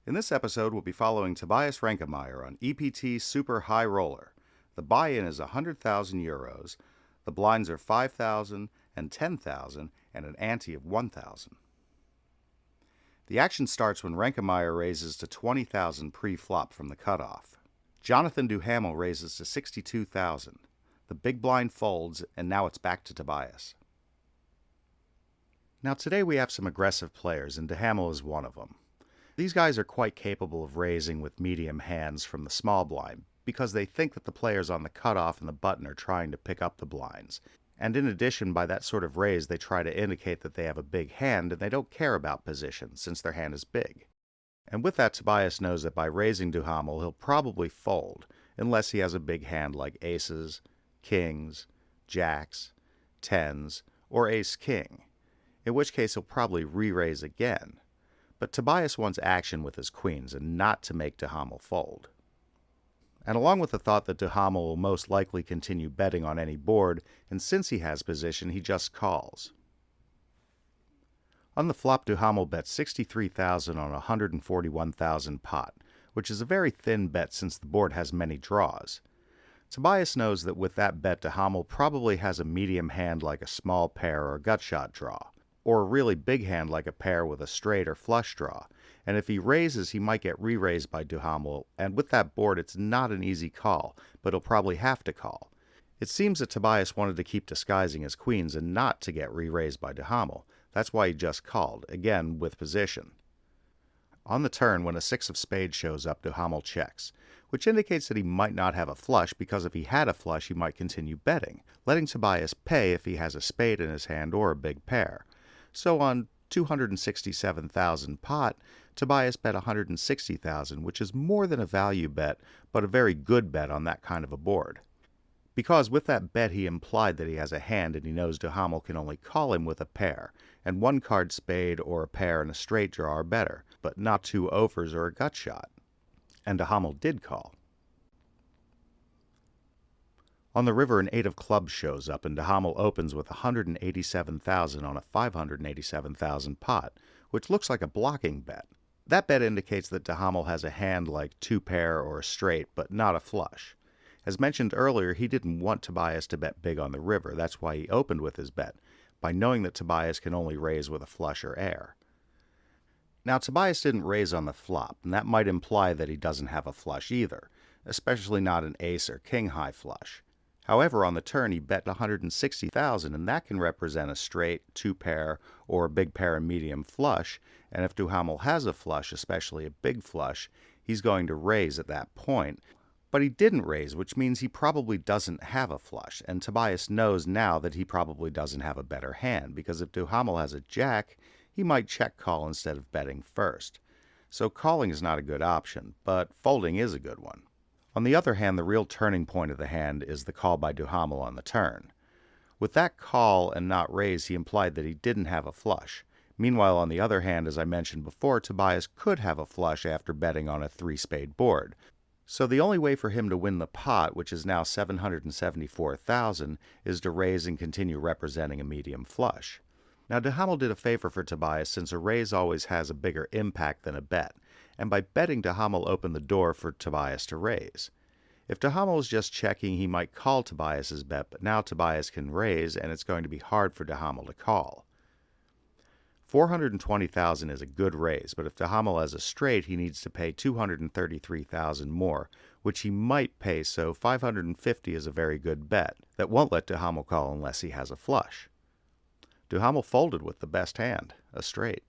In this episode, we'll be following Tobias Renkemeyer on EPT Super High Roller. The buy-in is €100,000, the blinds are 5,000 and 10,000, and an ante of 1,000. The action starts when Renkemeyer raises to 20,000 pre-flop from the cutoff. Jonathan Duhamel raises to 62,000. The big blind folds, and now it's back to Tobias. Now today we have some aggressive players, and Duhamel is one of them. These guys are quite capable of raising with medium hands from the small blind because they think that the players on the cutoff and the button are trying to pick up the blinds. And in addition, by that sort of raise, they try to indicate that they have a big hand and they don't care about position since their hand is big. And with that, Tobias knows that by raising Duhamel, he'll probably fold unless he has a big hand like aces, kings, jacks, tens, or ace-king, in which case he'll probably re-raise again. But Tobias wants action with his queens and not to make Duhamel fold. And along with the thought that Duhamel will most likely continue betting on any board, and since he has position, he just calls. On the flop, Duhamel bets 63,000 on a 141,000 pot, which is a very thin bet since the board has many draws. Tobias knows that with that bet, Duhamel probably has a medium hand like a small pair or a gut shot draw, or a really big hand like a pair with a straight or flush draw, and if he raises he might get re-raised by Duhamel, and with that board it's not an easy call, but he'll probably have to call. It seems that Tobias wanted to keep disguising his queens and not to get re-raised by Duhamel. That's why he just called, again with position. On the turn, when a six of spades shows up, Duhamel checks, which indicates that he might not have a flush because if he had a flush he might continue betting, letting Tobias pay if he has a spade in his hand or a big pair. So on 267,000 pot, Tobias bet 160,000, which is more than a value bet, but a very good bet on that kind of a board. Because with that bet he implied that he has a hand and he knows Duhamel can only call him with a pair, and one card spade or a pair and a straight draw are better, but not two overs or a gut shot. And Duhamel did call. On the river, an eight of clubs shows up, and Duhamel opens with 187,000 on a 587,000 pot, which looks like a blocking bet. That bet indicates that Duhamel has a hand like two pair or a straight, but not a flush. As mentioned earlier, he didn't want Tobias to bet big on the river. That's why he opened with his bet, by knowing that Tobias can only raise with a flush or air. Now, Tobias didn't raise on the flop, and that might imply that he doesn't have a flush either, especially not an ace or king high flush. However, on the turn he bet 160,000, and that can represent a straight, two pair, or a big pair and medium flush, and if Duhamel has a flush, especially a big flush, he's going to raise at that point. But he didn't raise, which means he probably doesn't have a flush, and Tobias knows now that he probably doesn't have a better hand, because if Duhamel has a jack, he might check call instead of betting first. So calling is not a good option, but folding is a good one. On the other hand, the real turning point of the hand is the call by Duhamel on the turn. With that call and not raise, he implied that he didn't have a flush. Meanwhile, on the other hand, as I mentioned before, Tobias could have a flush after betting on a three-spade board. So the only way for him to win the pot, which is now 774,000, is to raise and continue representing a medium flush. Now Duhamel did a favor for Tobias since a raise always has a bigger impact than a bet, and by betting Duhamel opened the door for Tobias to raise. If Duhamel is just checking, he might call Tobias's bet, but now Tobias can raise, and it's going to be hard for Duhamel to call. 420,000 is a good raise, but if Duhamel has a straight, he needs to pay 233,000 more, which he might pay, so 550 is a very good bet that won't let Duhamel call unless he has a flush. Duhamel folded with the best hand, a straight.